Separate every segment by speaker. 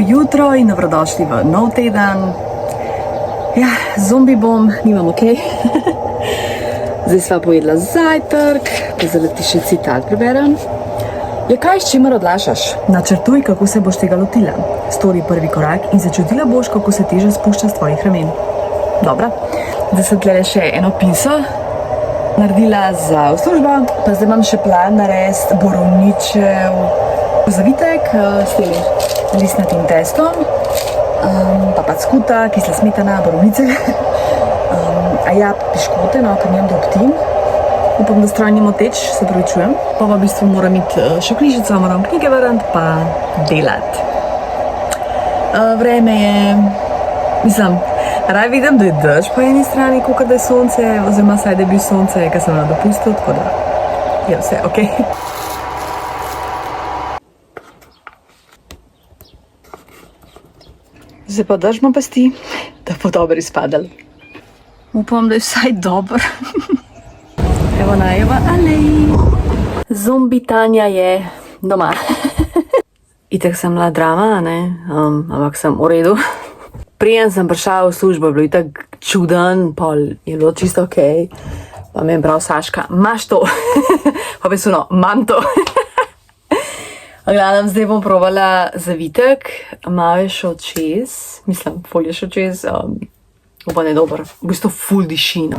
Speaker 1: jutro in dobrodošli v nov teden. Ja, zombi bom, nimam ok. Zdaj sva pojedla zajtrk, pa zaleti še citat preberem. Ja, kaj s čimer odlašaš? Načrtuj, kako se boš tega lotila. Stori prvi korak in začutila boš, kako se teža spušča z tvojih ramen. Dobra, zdaj sem tlele še eno piso naredila za službo, pa zdaj imam še plan narediti borovničev zavitek s tem listnatim testom, pa packuta, kisla smetana, borovnice, a ja, piškote, no, ker nimam doptim. Upam, da stroj ni moteč, se pravičujem. Pa v bistvu moram iti še v knjižnico, moram knjige vrniti, pa delati. Vreme je, mislim, raj vidim, da je dež po eni strani, kakor da je sonce, oziroma saj, da je bil sonce, ker sem na dopustu, tako da je vse ok. Zdaj pa držimo pesti, da bo dobro izpadal. Upam, da je vsaj dober. Evo najeva, alej. Zombi Tanja je doma. Itak sem bila drama, ne? Ampak sem v redu. Prijem sem prišla v službo, bilo je tako čuden, pol je bilo čisto ok. Pa mi je prav Saška, imaš to? Pa bi no, imam to. Gledam, zdaj bom probala zavitek, malo je šel čez, mislim, ful je šel čez, upam, da je dober, v bistvu ful diši, no.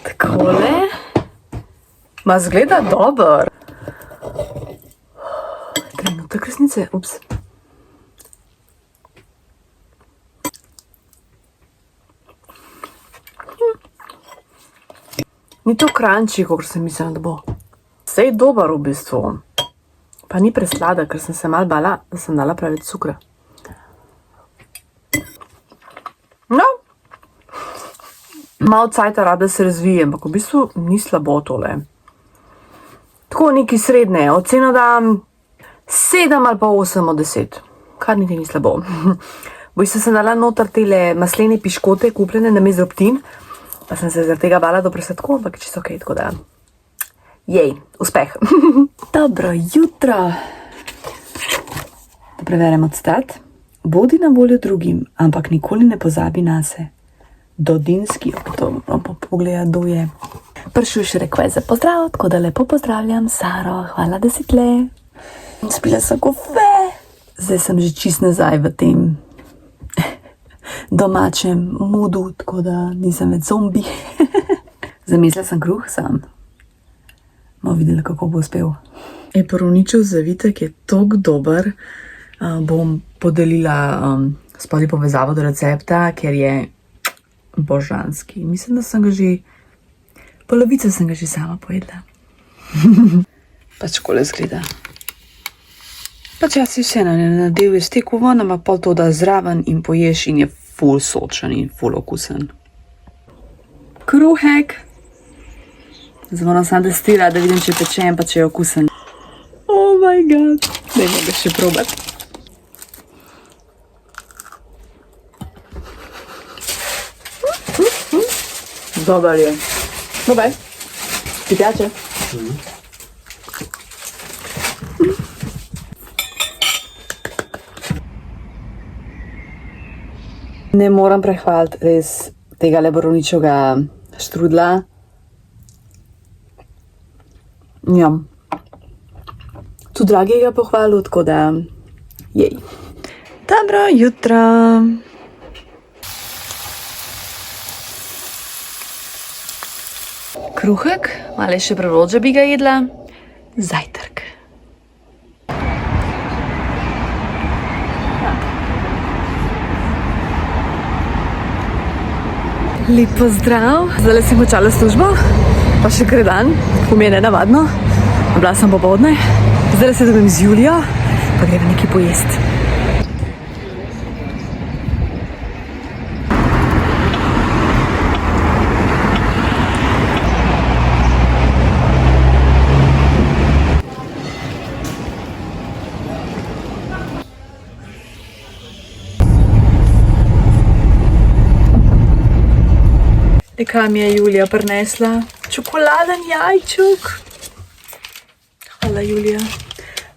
Speaker 1: Takole, ma zgleda dober. Trenutek resnice, ups. Ni to crunchy, kakor sem mislila, da bo. Vse je dober v bistvu. Pa ni preslada, ker sem se malo bala, da sem dala preveč cukra. No. Malo cajta rada se razvije, ampak v bistvu ni slabo tole. Tako neki srednje, oceno dam 7 ali pa 8 od 10. Kar niti ni slabo. V bistvu sem dala noter tele maslene piškote, kupljene na mesto optin. Pa sem se zaradi tega bala do presladko, ampak je čisto ok, tako da... Jej, uspeh. Dobro jutro. Da preverjamo citat. Bodi na voljo drugim, ampak nikoli ne pozabi nase. Dodinski, to moram pa pogledati, kdo je. Pršuš rekve za pozdrav, tako da lepo pozdravljam Saro, hvala, da si tle. Spila sem kofe. Zdaj sem že čist nazaj v tem domačem modu, tako da nisem več zombi. Zamislila sem kruh sam. Bomo videli, kako bo uspel. Borovničev zavitek je toliko dober. Bom podelila spodaj povezavo do recepta, ker je božanski. Mislim, da sem ga že, polovico sem ga že sama pojedla. Pač kole zgleda. Pač jaz si vse nadel je stekel ven, ampak pol to da zraven in poješ in je ful sočen in ful okusen. Kruhek. Zdaj moram sam testirati, da vidim, če pečem, pa če je okusen. Oh my god. Dajmo ga še probati. Dobar je. Dobar. Ti piače? Ne moram prehvaliti res tega borovničevega štrudla. Ja. Tudi dragi ga pohvalil, tako da jej. Dobro jutro. Kruhek, malo še prerođe bi ga jedla. Zajtrk. Lep pozdrav. Zdaj si počala službo, pa še kar dan, ko mi je nenavadno. Bila sem popoldne, zdaj se dobim z Julijo, pa greva nekaj pojesti. Kaj mi je Julija prinesla? Čokoladen jajčuk. Hvala, Julija.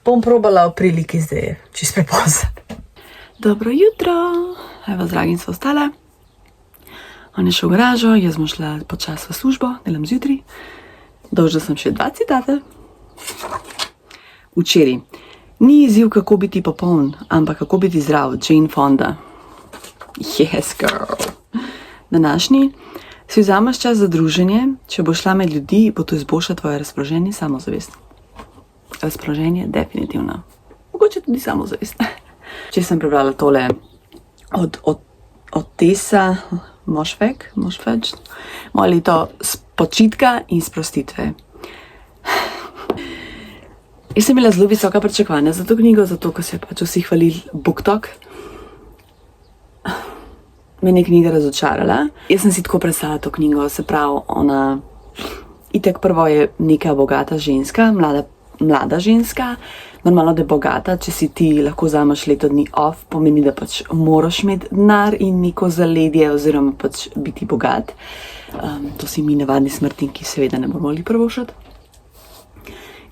Speaker 1: Bom probala v priliki zdaj, čist prepozno. Dobro jutro, evo z Dragim so ostale. On je šel v garažo, jaz bom šla počas v službo, delam zjutraj. Dolžna sem še 2 citate. Včeraj. Ni izziv, kako biti popoln, ampak kako biti zdrav. Jane Fonda. Yes, girl. Današnji. Si vzameš čas za druženje, če boš šla med ljudi, bo to izboljša tvoje razpoloženje, samozavest. Razpoloženje, definitivno. Mogoče tudi samozavest. Če sem prebrala tole od Tessa Mošfeq, moje leto počitka in sprostitve. Jaz sem imela zelo visoka pričakovanja za to knjigo, zato ker se je pač vsi hvalili BookTok. Mene je knjiga razočarala. Jaz sem si tako predstavljala to knjigo, se pravi, ona itak prvo je neka bogata ženska, mlada ženska, normalno, da je bogata, če si ti lahko vzameš leto dni off, pomeni, da pač moraš imeti denar in neko zaledje oziroma pač biti bogat. To si mi navadni smrtniki seveda ne bomo mogli privoščiti.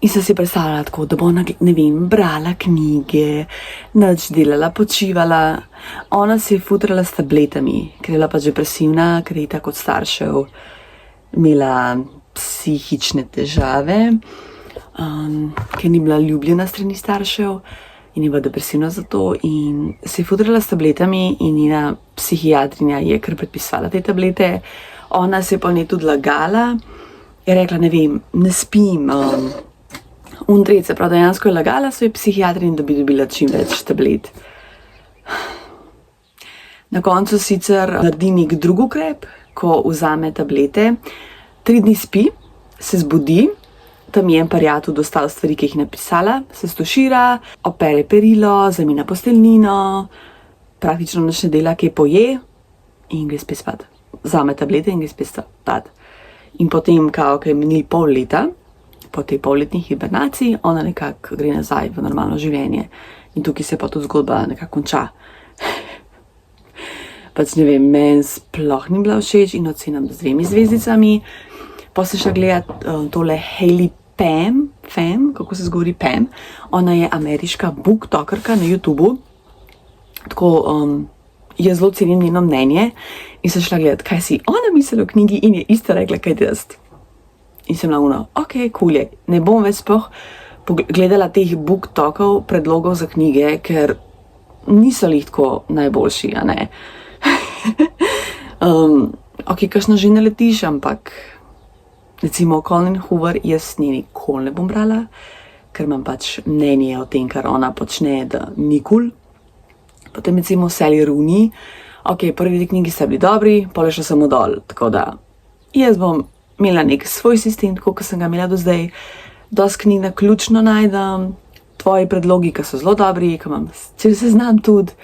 Speaker 1: In sem si predstavljala tako, da bo ona, ne vem, brala knjige, nič delala, počivala. Ona se je futrala s tabletami, ker je bila pač depresivna, ker je tako od staršev imela psihične težave, ker ni bila ljubljena strani staršev in je bila depresivna zato in se je futrala s tabletami in njena psihiatrinja je kar predpisovala te tablete. Ona se je pa njej tudi lagala, je rekla, ne vem, ne spim, se pravi, dejansko je lagala svoji psihiatrinji, da bi dobila čim več tablet. Na koncu sicer naredi nek drug ukrep, ko vzame tablete, 3 dni spi, se zbudi, tam je en prijatelj dostal stvari, ki jih je napisala, se stušira, opere perilo, zamenja posteljnino, praktično nič ne dela, kaj poje in gre spet spat. Vzame tablete in gre spet spat. In potem, ko je minil pol leta, po tej polletni hibernaciji, ona nekako gre nazaj v normalno življenje. In tukaj se pa to zgodba nekako konča. Pač ne vem, meni sploh ni bila všeč in ocenam z 2 zvezdicami. Pa sem šla gledati tole Hailey Pham, kako se zgovori Pham. Ona je ameriška booktokerka na YouTubu. Tako, jaz zelo cenim njeno mnenje in sem šla gledati, kaj si ona mislila o knjigi in je isto rekla, kaj jaz. In sem na ok, cool je. Ne bom več sploh gledala teh booktokov, predlogov za knjige, ker niso lih tako najboljši, a ne. Ok, kakšno že naletiš, ampak recimo Colleen Hoover, jaz nje nikoli ne bom brala, ker imam pač mnenje o tem, kar ona počne, da ni cool. Potem recimo Sally Rooney, ok, prvi 2 knjigi sta bili dobri, pol je šla samo dol, tako da jaz bom imela nek svoj sistem, tako kot sem ga imela do zdaj. Dosti knjig naključno najdem, tvoji predlogi, ki so zelo dobri, ki imam cel seznam tudi.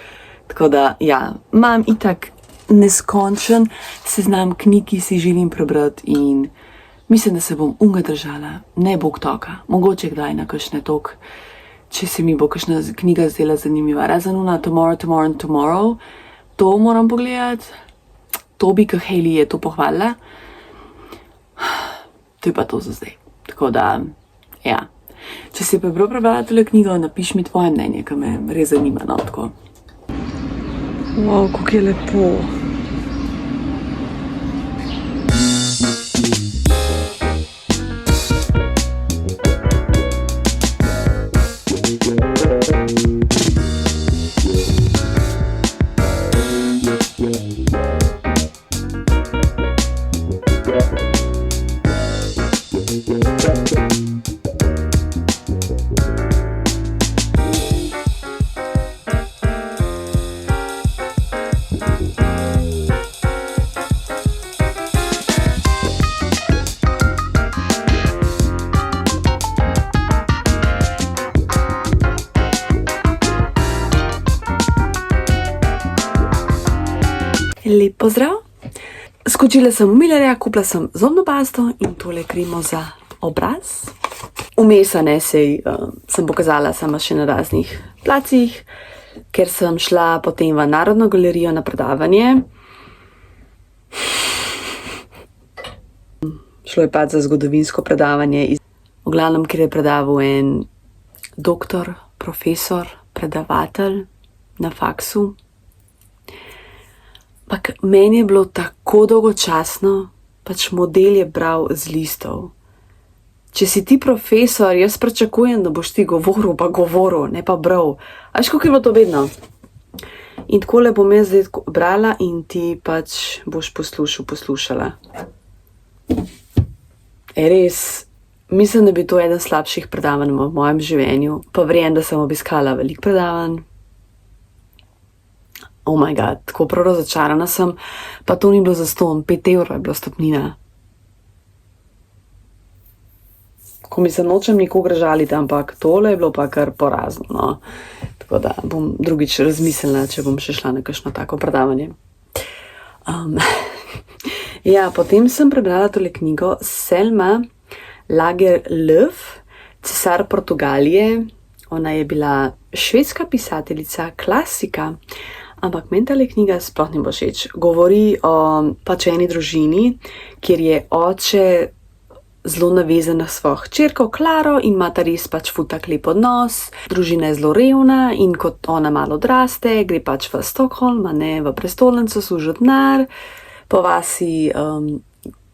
Speaker 1: Tako da, ja, imam itak neskončen seznam knjig, ki si želim prebrati in mislim, da se bom držala, ne BookToka. Mogoče kdaj na kakšne tok, če se mi bo kakšna knjiga zdela zanimiva. Razen ona Tomorrow, to moram pogledati. To bi, ker Hailey je to pohvalila. To je pa to za zdaj. Tako da, ja. Če si prebrala tole knjigo, napiš mi tvoje mnenje, ki me res zanima, no, tako. Wow, kako je lepo. Lep pozdrav! Skočila sem v Millerja, kupila sem zobno pasto in tole kremo za obraz. Vmes sem pokazala sama še na raznih placih, ker sem šla potem v Narodno galerijo na predavanje. Šlo je pa za zgodovinsko predavanje. V glavnem, ker je predaval en doktor, profesor, predavatelj, na faksu. Ampak meni je bilo tako dolgočasno, pač model je bral z listov. Če si ti profesor, jaz pričakujem, da boš ti govoril, ne pa bral. A veš, kako je bilo to bedno? In takole bom jaz zdaj brala in ti pač boš poslušala. Res, mislim, da bi to eden slabših predavanj v mojem življenju. Pa verjamem, da sem obiskala veliko predavanj. Oh my god, tako prav razočarana sem, pa to ni bilo zastonj, 5 evrov je bila stopnina. Ko mi se nočem nikogar žaliti, ampak tole je bilo pa kar porazno, no. Tako da bom drugič razmislila, če bom še šla na kakšno tako predavanje. Ja, potem sem prebrala tole knjigo Selma Lagerlöf, Cesar Portugalije. Ona je bila švedska pisateljica, klasika, ampak meni tale knjiga sploh ni bo všeč. Govori o pač eni družini, kjer je oče zelo navezan na svojo hčerko Klaro in ima ta res pač ful tak lep odnos. Družina je zelo revna in kot ona malo odraste, gre pač v Stockholm, ne, v prestolnico, služi denar. Po vasi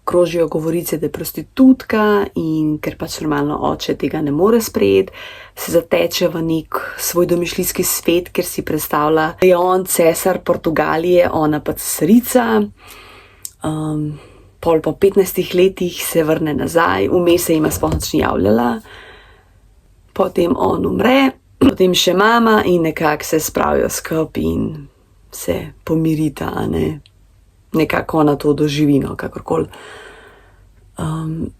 Speaker 1: krožijo govorice, da je prostitutka in ker pač normalno oče tega ne more sprejeti, se zateče v nek svoj domišljijski svet, ker si predstavlja, da je on cesar Portugalije, ona pa cesarica. Pol po 15 letih se vrne nazaj, vmes se jima sploh nič ni javljala. Potem on umre, potem še mama in nekako se spravijo skupaj in se pomirita, ne. Nekako ona to doživi, no, kakorkoli.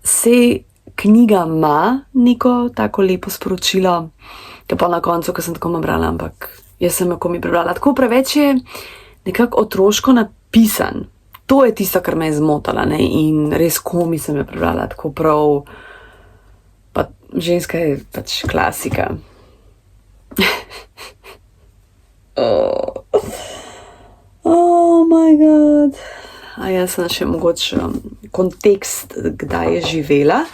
Speaker 1: Sej knjiga ima neko tako lepo sporočilo, ki pa na koncu, ko sem tako brala, ampak jaz sem jo komi prebrala. Tako preveč je nekako otroško napisan. To je tisto, kar me je zmotala, ne, in res komi sem jo prebrala, tako prav, pa ženska je pač klasika. Oh my god. A jaz sem še mogoče kontekst, kdaj je živela.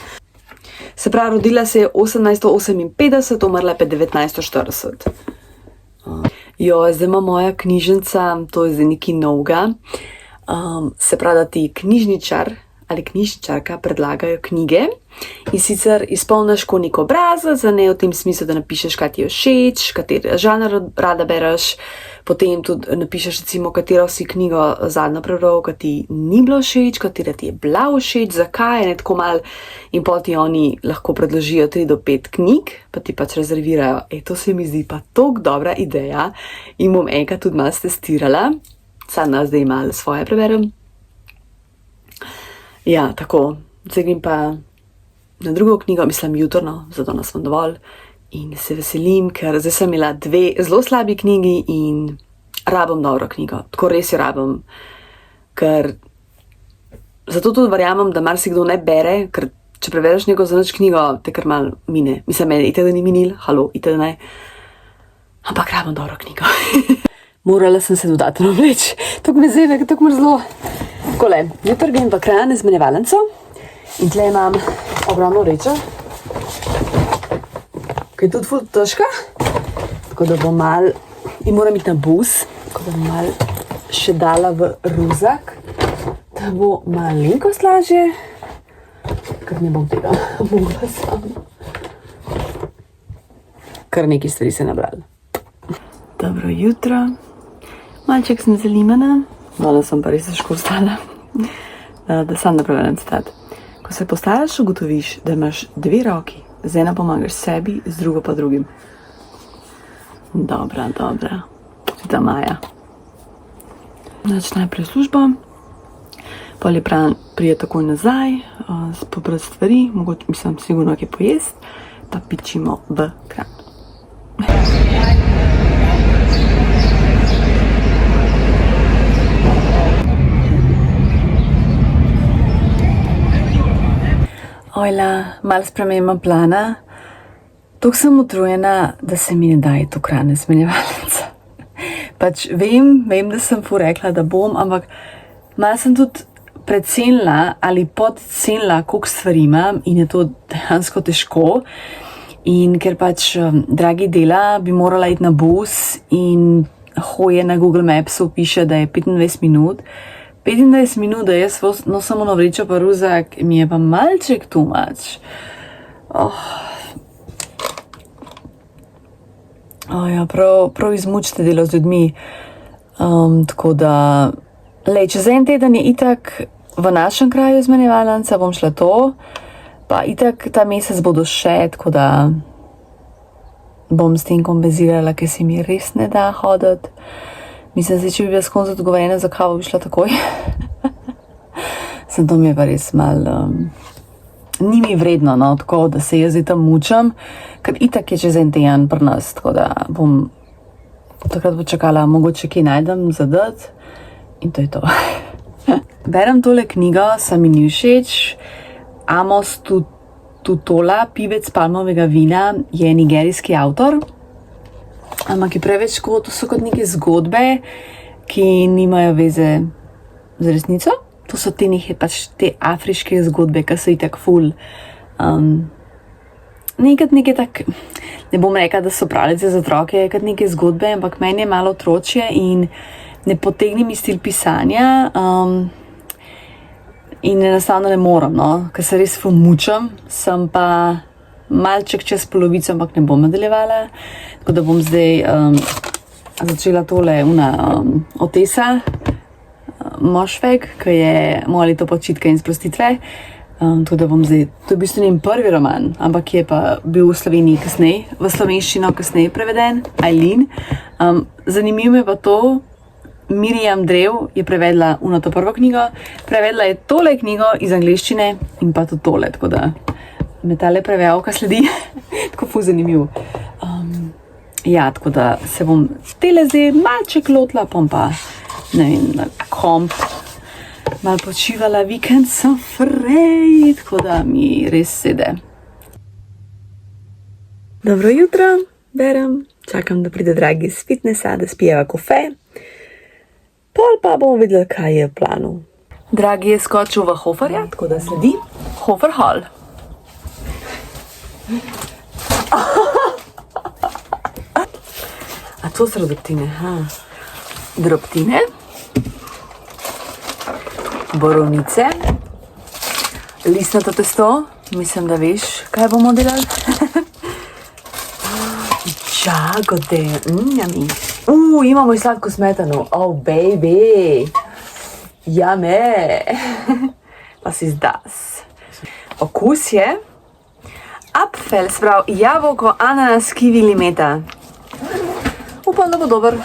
Speaker 1: Se pravi, rodila se je 1858, umrla pa 1940. Zdaj ima moja knjižnica, to je zdaj nekaj novega. Se pravi, da ti knjižničar ali knjižničarka predlagajo knjige in sicer izpolniš nek obrazac, ne, v tem smislu, da napišeš, kaj ti je všeč, kateri žanr rada bereš, potem tudi napišeš recimo, katero si knjigo zadnjo prebral, ki ti ni bilo všeč, katera ti je bila všeč, zakaj, ne, tako malo, in potem ti oni lahko predložijo 3 do 5 knjig, pa ti pač rezervirajo. To se mi zdi pa toliko dobra ideja in bom enkrat tudi malo testirala. Sama zdaj malo svoje preberem. Ja, tako. Zdaj grem pa na drugo knjigo, mislim jutrno, zato nas vam dovolj. In se veselim, ker zdaj sem imela 2 zelo slabi knjigi in rabim dobro knjigo. Tako res jo rabim. Ker zato tudi verjamem, da marsikdo ne bere, ker če prebereš neko zanič knjigo, te kar malo mine. Mislim, meni itak da ni minil, halo, itak da ne. Ampak rabim dobro knjigo. Morala sem se dodatno vleči. Tako me zebe, tako mrzlo. Takole, jutro grem v Kranj izmenjevalnico in tle imam ogromno vrečo, ki je tudi ful težka, tako da bom malo, in moram iti na bus, tako da bom malo še dala v ruzak, da bo malenkost lažje, ker ne bom tega mogla sama. Kar nekaj stvari se nabrala. Dobro jutro. Malček sem zalimana, danes sem pa res težko vstala, da sam napravljam citat. Ko se postaraš, ugotoviš, da imaš 2 roki, z eno pomagaš sebi, z drugo pa drugim. Dobra. Sveta Maja. Znači najprej službo, pol je prije takoj nazaj, pobrati stvari, mogoče mislim sigurno kaj pojest, pa pičimo v Kranj. Ojla, malo sprememam plana. Toliko sem utrujena, da se mi ne daje to Kranj izmenjevalnica. Pač vem, da sem ful rekla, da bom, ampak malo sem tudi precenila ali podcenila, koliko stvari imam in je to dejansko težko. In ker pač dragi dela, bi morala iti na bus in hoje na Google Mapsu piše, da je 25 minut. 25 minut, da jaz nosim ono vrečo pa ruzak, mi je pa malček too much. Ja, prav izmučite delo z ljudmi. Tako da, čez en teden je itak v našem kraju izmenjevalnica, bom šla to, pa itak ta mesec bodo še, tako da bom s tem kompenzirala, ker se mi res ne da hoditi. Mislim, če bi bila s koncu odgovorjena za kavo, bi šla takoj. Sem to mi je pa res malo, ni mi vredno, no, tako da se jaz tam mučam, ker itak je čez en teden pri nas, tako da bom takrat počakala, mogoče kaj najdem za dati in to je to. Berem tole knjigo, sa mi ni všeč. Amos Tutola, Pivec palmovega vina, je nigerijski avtor. Ampak je preveč to so kot neke zgodbe, ki nimajo veze z resnico. To so te afriške zgodbe, ki so itak ful. Nekaj tak, ne bom rekla, da so pravljice za otroke, kot neke zgodbe, ampak meni je malo otročje in ne potegne mi stil pisanja. In enostavno ne moram, no, ker se res ful mučam, sem pa malček čez polovico, ampak ne bom nadaljevala. Tako da bom zdaj začela tole Otesa Mošfeg, ki je moje leto počitke in sprostitve. Tako da bom zdaj, to je v bistvu njen prvi roman, ampak je pa bil v Sloveniji kasneje, v slovenščino kasneje preveden, Aileen. Zanimivo je pa to, Miriam Drev je prevedla to prvo knjigo, prevedla je tole knjigo iz angleščine in pa tudi tole, tako da me tale prevajalka sledi, tako ful zanimiv. Ja, tako da se bom tele zdaj malček lotla, pa ne vem, na komp, malo počivala, vikend sem frej, tako da mi res sede. Dobro jutro, berem, čakam, da pride dragi iz fitnesa, da spijeva kofe. Pol pa bomo videli, kaj je v planu. Dragi je skočil v Hoferja, tako da sledi Hofer Hall. A to so drobtine, drobtine, borovnice, listnato testo, mislim, da veš, kaj bomo delali. Jagode, yummy. Imamo i slatku smetanu. Oh, baby. Yummy. Was ist das? Okus je apfel, sprav jabolko, ananas, kiwi, limeta. Upam, da bo dober.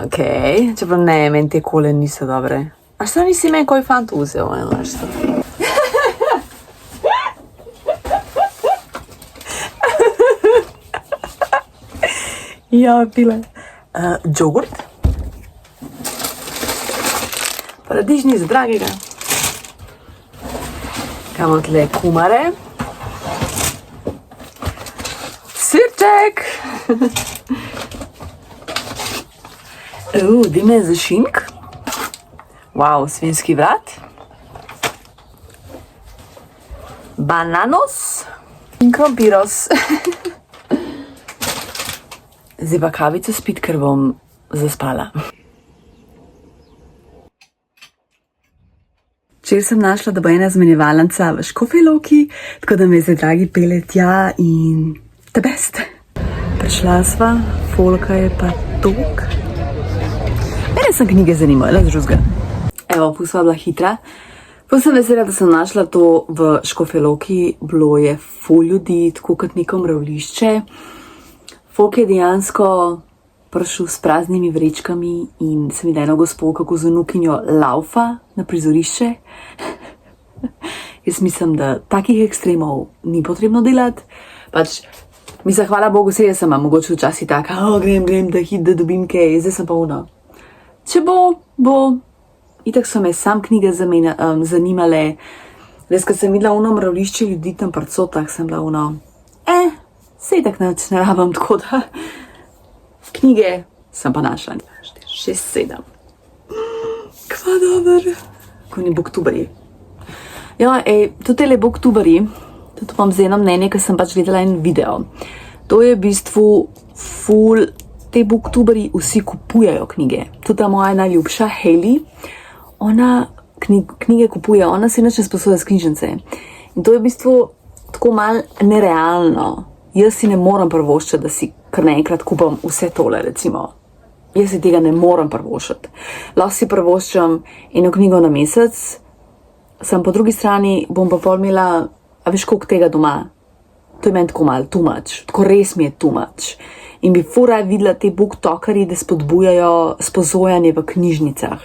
Speaker 1: Ok, čeprav ne, meni te kole niso dobre. A što nisi meni koji fant uzeo? Ja, pile. Džogurt. Paradižnik za dragega. Kamo tle kumare. Sirček. Dime za šink. Wow, svinjski vrat. Bananos. In krompiros. Zdaj pa kavico spit, ker bom zaspala. Včeraj sem našla, da bo ena zmenjevalnica v Škofji Loki, tako da me zdaj dragi pele tja in the best. Prišla sva, folka je pa tok. Mene sem knjige zanimala, drugega. Evo, pusva bila hitra. Pa sem vesela, da sem našla to v Škofji Loki. Bilo je ful ljudi, tako kot neko mravlišče. Folk je dejansko prišel s praznimi vrečkami in sem videla eno gospo, kako z vnukinjo laufa na prizorišče. Jaz mislim, da takih ekstremov ni potrebno delati. Pač, mislim, hvala Bogu, se jaz sem mogoče včasih taka, grem, da dobim kaj, zdaj sem pa ono. Če bo. Itak so me sam knjige zanimale. Res, ko sem videla ono mravlišče ljudi tam pri Cotah, sem bila ono, sej tak ne rabam, tako da knjige sem pa našla. 6, 7. Kva dober. ko ni booktuberi. Ja, tudi tele booktuberi, tudi vam z eno mnenje, ker sem pač gledala en video. To je v bistvu ful, te booktuberi vsi kupujejo knjige. Tudi ta moja najljubša, Hailey, ona knjige kupuje, ona si nič ne sposoja z knjižnice. In to je v bistvu tako malo nerealno. Jaz si ne morem privoščiti, da si kar naenkrat kupam vse tole, recimo. Jaz si tega ne morem privoščiti. Lahko si privoščam eno knjigo na mesec, sem po drugi strani bom pa pol imela, a veš koliko tega doma. To je meni tako malo, too much. Tako res mi je too much. In bi ful rad videla te booktalkerji, da spodbujajo spozojanje v knjižnicah.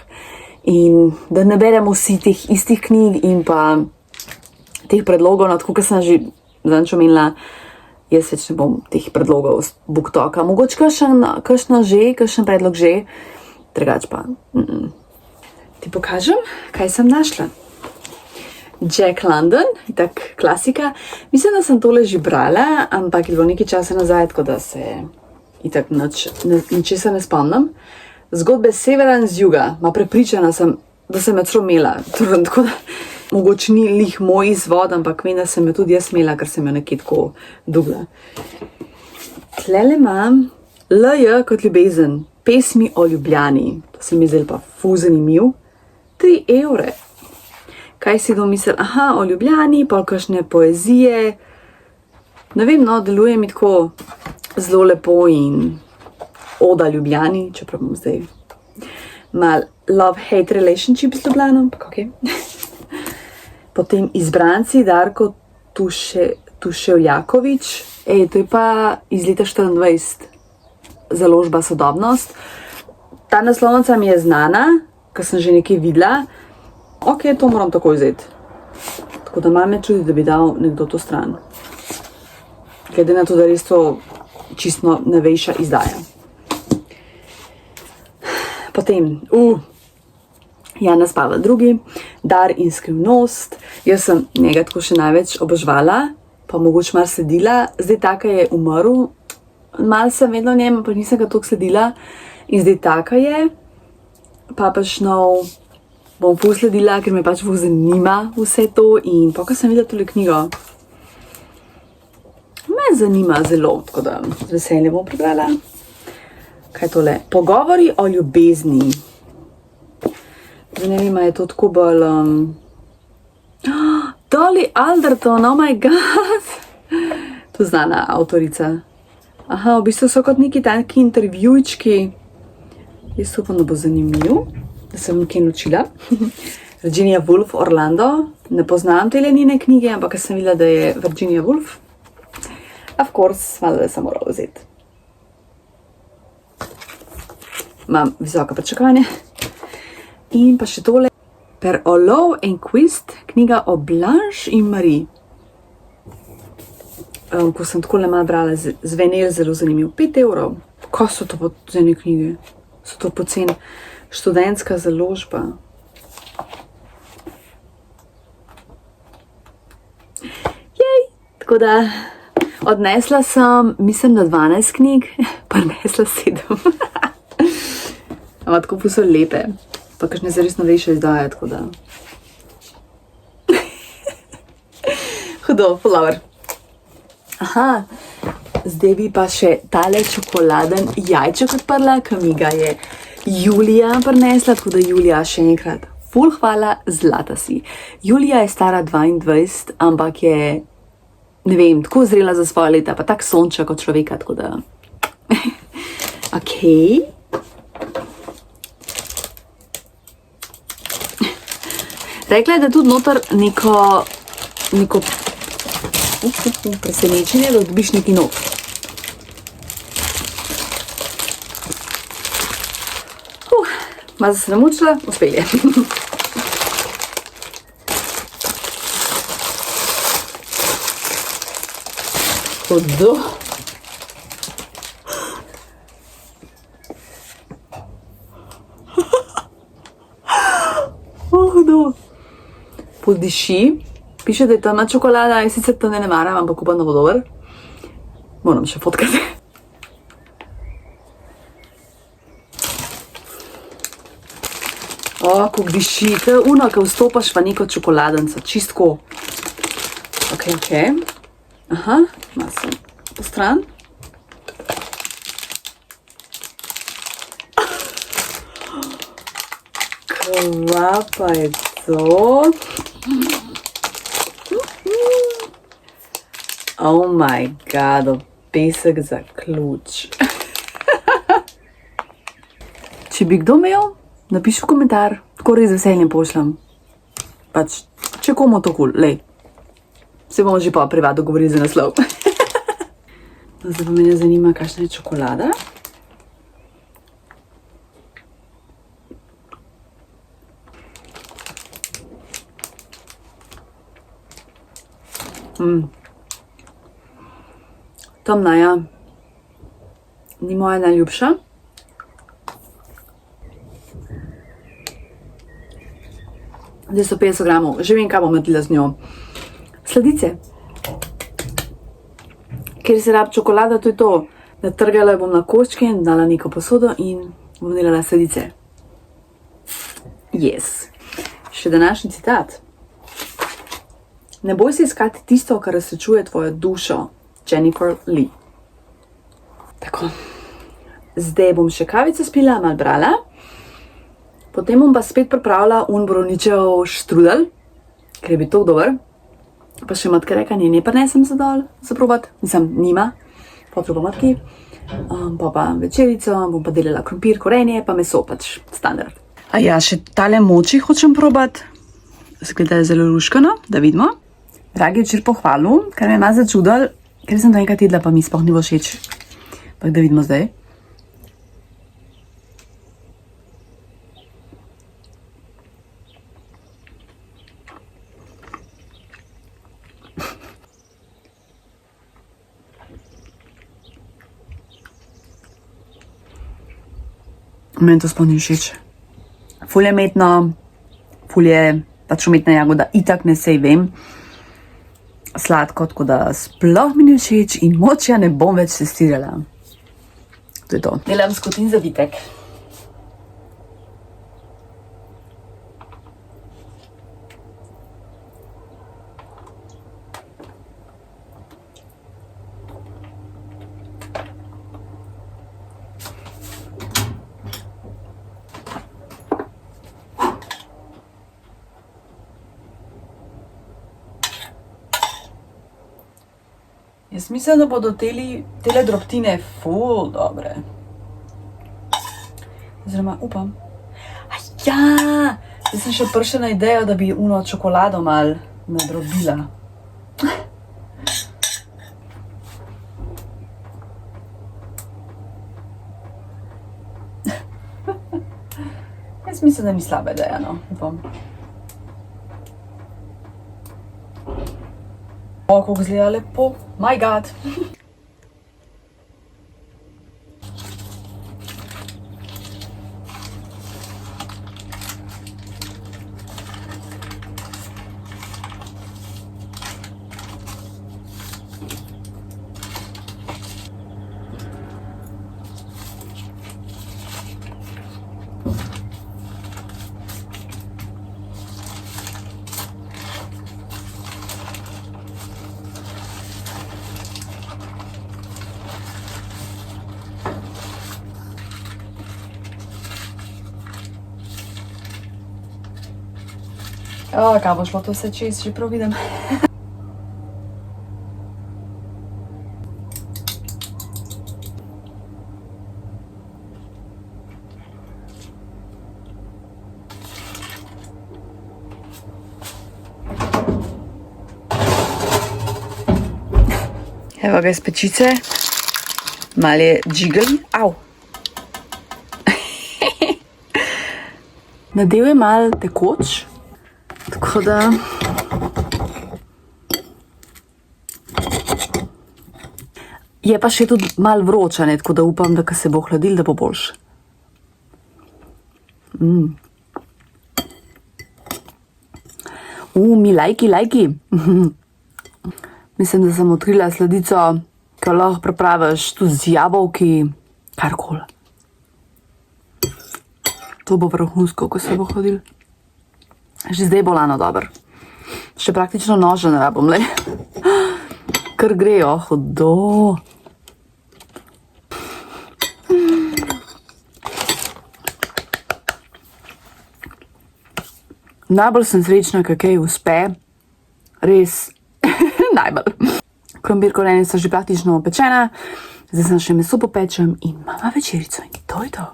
Speaker 1: In da ne beremo vsi teh istih knjig in pa teh predlogov, no, tako kot sem že zadnjič omenila, jaz več ne bom teh predlogov z booktalka. Mogoče kakšen predlog že, drugač pa. Ti pokažem, kaj sem našla. Jack London, itak klasika. Mislim, da sem tole že brala, ampak je bilo nekaj časa nazaj, tako da se itak ničesar ne spomnim. Zgodbe s severa in z juga, ma prepričana sem, da sem jo celo imela. Tako da mogoče ni lih moj izvod, ampak vem, da sem jo tudi jaz imela, ker sem jo nekje tako dugla. Tlele imam L.J. kot ljubezen, pesmi o Ljubljani. To se mi zdaj pa ful zanimiv. 3 evre. Kaj si domislil? Aha, o Ljubljani, pol kakšne poezije. Ne vem, no, deluje mi tako zelo lepo in oda Ljubljani, čeprav bom zdaj mal love-hate relationship z Ljubljano, ampak okej. Potem Izbranci, Darko Tuševjakovič. To je pa iz leta 24, založba Sodobnost. Ta naslovnica mi je znana, ker sem že nekaj videla. Ok, to moram takoj vzeti. Tako da imam me čudi, da bi dal nekdo to stran. Glede na to, da res to čisto novejša izdaja. Potem, Jana Spava II, Dar in skrivnost. Jaz sem njega tako še največ obožvala, pa mogoče malo sledila. Zdaj taka je umrl. Malo sem vedela o njem, pa nisem ga toliko sledila. In zdaj taka je. Papež nov. Bom ful sledila, ker me pač ful zanima vse to in pa, ko sem videla tole knjigo, me zanima zelo, tako da z veseljem bom prebrala. Kaj je tole? Pogovori o ljubezni. Zdaj ne vem, je to tako bolj... Dolly Alderton, oh my god! To znana avtorica. Aha, v bistvu so kot neki taki intervjujčki. Jaz upam, da bo zanimiv, da sem nekaj naučila. Virginia Woolf, Orlando. Ne poznam tele njene knjige, ampak sem videla, da je Virginia Woolf. Of course, malo da sem morala vzeti. Imam visoka pričakovanja. In pa še tole. Per Olov en Quist, knjiga o Blanche in Marie. Ko sem tako malo brala, zvenel zelo zanimiv. 5 evrov. Kaj so to poceni knjige? So to poceni študentska založba. Jej! Tako da odnesla sem, mislim, da 12 knjig, pa odnesla 7. Ampak tako pa so lepe. Pa kakšne se res novejše izdaja, tako da. Hudo, flower. Aha, zdaj bi pa še tale čokoladen jajček odprla, ki mi ga je Julija prinesla, tako da Julija še enkrat ful hvala, zlata si. Julija je stara 22, ampak je, ne vem, tako zrela za svoje leta, pa tak sonča kot človeka, tako da. Okej. Rekla je, da tudi noter neko presenečenje, da dobiš neki nov. Malo se namučila, uspelje. Hudo. Hudo. Podiši. Piše, da je temna čokolada, jaz sicer temne ne maram, ampak upam, da bo dober. Moram še fotkati. Kako diši, to je ono, ko vstopaš v neko čokoladenco, čistko. Ok. Aha, malo sem po stran. Kva pa je to? Oh my god, pesek za ključ. Če bi kdo imel, napiši v komentar, tako res z veseljem pošljem. Pač, če komu to kul, lej. Se bomo že pa privat dogovorili za naslov. Zdaj pa mene zanima, kakšna je čokolada. Temna, ja. Ni moja najljubša. Zdaj so 50 gramov. Že vem, kaj bom naredila z njo. Sladice. Ker se rab čokolada, to je to. Natrgala bom na koščke, dala neko posodo in bom delala sladice. Yes. Še današnji citat. Ne boj se iskati tisto, kar razsrečuje tvojo dušo. Jennifer Lee. Tako. Zdaj bom še kavico spila, malo brala. Potem bom pa spet pripravila borovničev štrudel, ker je bil tako dober. Pa še matke rekanje ne prinesem za dol, za probat. Mislim, nima. Potrebujem matki. Pa večerico, bom pa delala krompir, korenje, pa meso, pač standard. A ja, še tale moči hočem probat. Zgleda je zelo luškano, da vidimo. Dragi včer pohvalil, kar me je malo začudil, ker sem to enkrat jedla, pa mi sploh ni bilo všeč. Pa da vidimo zdaj. Meni to sploh ni všeč. Ful je metno, ful je pač umetna jagoda, itak ne sej vem. Sladko, tako da sploh mi ni všeč in moč ja ne bom več testirala. To je to. Delam skotin zavitek. Jaz mislim, da bodo tele drobtine ful dobre. Oziroma, upam. Ja, jaz sem še prišla na idejo, da bi uno čokolado mal nadrobila. Jaz mislim, da ni slaba ideja, no, upam. O, kako izgleda lepo. My God. Kaj bo šlo to vse čez, že prav vidim. Evo ga iz pečice. Mal je džigl. Au. Nadev je mal tekoč. Tako da je pa še tudi malo vroča, ne? Tako da upam, da ko se bo hladil, da bo boljš. Mi lajki. Mislim, da sem odkrila sladico, ki jo lahko pripraviš tudi z jabolki, karkoli. To bo vrhunsko, ko se bo hodil. Že zdaj bo lano dober. Še praktično noža ne rabom, le. Kar grejo, hudo. Najbolj sem srečna, kakaj uspe. Res, najbolj. Krompir korenica že praktično opečena. Zdaj sem še meso popečem in mama večerico in to je to.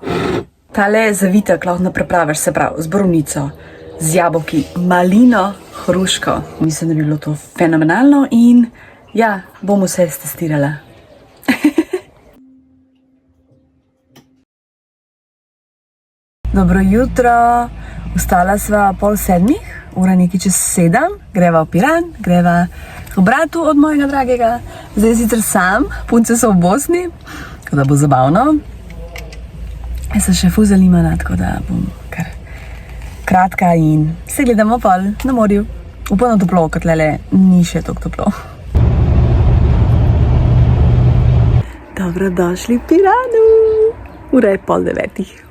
Speaker 1: Tale zavitek lahko prepraviš, se pravi, z borovnico, z jabolki, malino, hruško. Mislim, da bi bilo to fenomenalno in ja, bom vse testirala. Dobro jutro. Vstala sva 6:30, ura nekaj čez 7, greva v Piran, greva k bratu od mojega dragega. Zdaj je sicer sam, punce so v Bosni, tako da bo zabavno. Jaz sem še ful zanimana, tako da bom kar kratka in se gledamo pol na morju. Upam na toplo, ker tlele ni še toliko toplo. Dobrodošli v Piranu, ura je 8:30.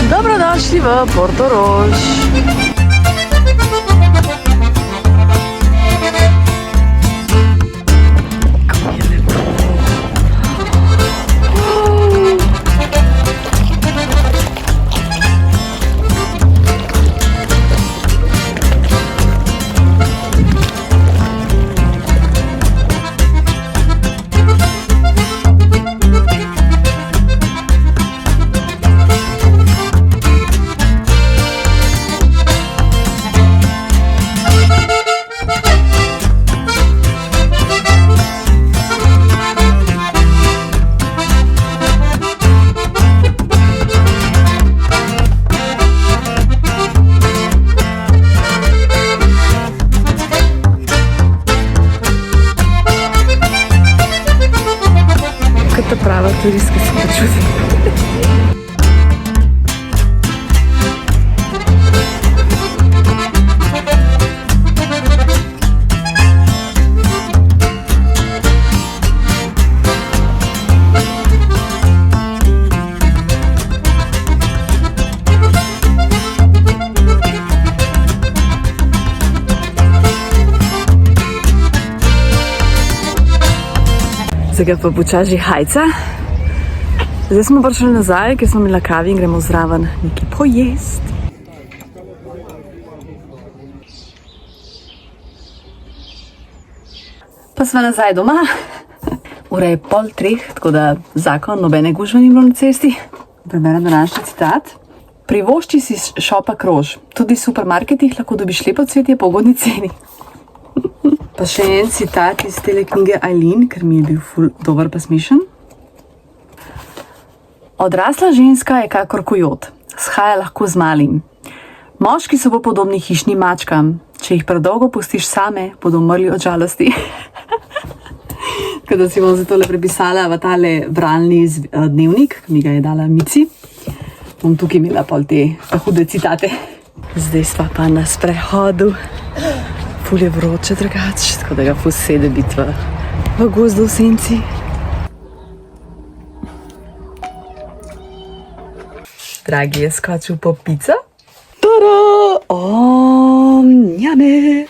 Speaker 1: Dobrodošli v Portorož. Prava turistka se počuti. Zdaj pa počasi hajca. Zdaj smo prišli nazaj, ker smo imeli kavi in gremo zraven nekaj pojest. Pa smo nazaj doma. Ura je 2:30, tako da zakon, nobene gužve ni bilo na cesti. Preberem današnji citat. Privošči si šopa Krož. Tudi v supermarketih lahko dobiš lepo cvetje po ugodni ceni. Pa še en citat iz tele knjige Eileen, ker mi je bil ful dober pa smešen. Odrasla ženska je kakor kojot, shaja lahko z malim. Moški so bolj podobni hišnim mačkam. Če jih predolgo pustiš same, bodo umrli od žalosti. Tako da si bom za tole prepisala v tale bralni dnevnik, ki mi ga je dala Mici. Bom tukaj imela pol te hude citate. Zdaj sva pa na sprehodu. Ful je vroče drugače, tako da ga ful sede biti v gozdu v senci. Dragi je skočil po pico. Tada! Njame!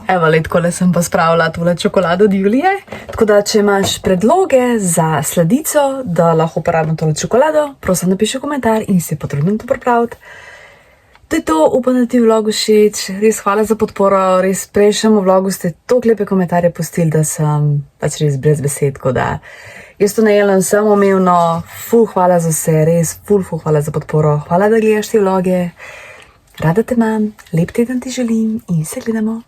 Speaker 1: Evo, letkole sem pa spravila tole čokolado od Julije. Tako da, če imaš predloge za sladico, da lahko uporabim tole čokolado, prosim napiši komentar in se potrudim to pripraviti. To je to, upam, da ti vlog všeč, res hvala za podporo, res prejšnjemu vlogu ste toliko lepe komentarje pustili, da sem pač res brez besed, tako da jaz to najelam samoumevno, ful hvala za vse, res ful hvala za podporo, hvala, da gledaš te vloge, rada te imam, lep teden ti želim in se gledamo.